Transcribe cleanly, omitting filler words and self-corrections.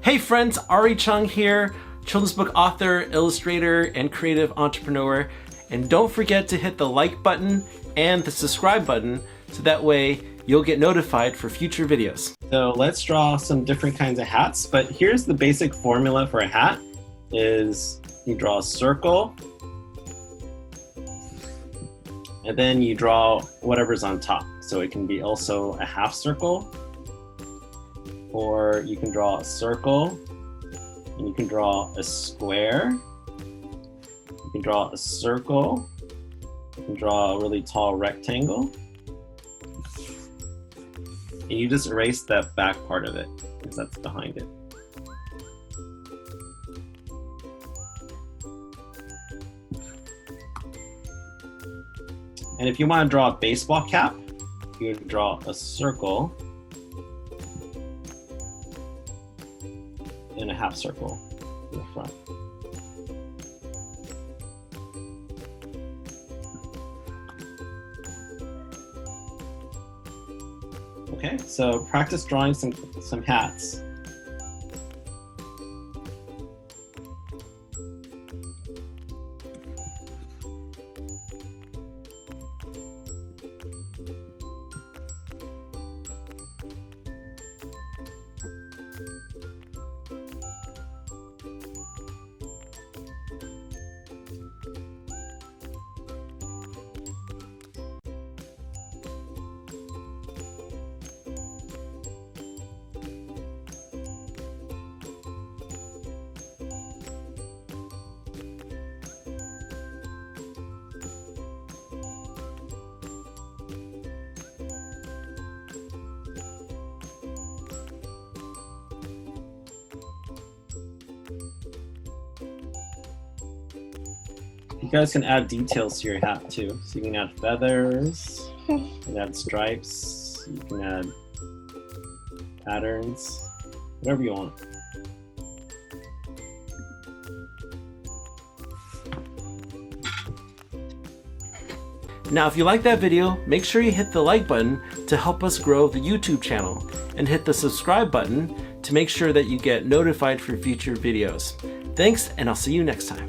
Hey friends, Arree Chung here, children's book author, illustrator, and creative entrepreneur. And don't forget to hit the like button and the subscribe button so that way you'll get notified for future videos. So let's draw some different kinds of hats, but here's the basic formula for a hat is you draw a circle and then you draw whatever's on top. So it can be also a half circle, or you can draw a circle and you can draw a square. You can draw a circle. You can draw a really tall rectangle. And you just erase that back part of it because that's behind it. And if you want to draw a baseball cap, you would draw a circle and a half circle in the front. Okay, so practice drawing some hats. You guys can add details to your hat too. So you can add feathers, you can add stripes, you can add patterns, whatever you want. Now, if you like that video, make sure you hit the like button to help us grow the YouTube channel, and hit the subscribe button to make sure that you get notified for future videos. Thanks, and I'll see you next time.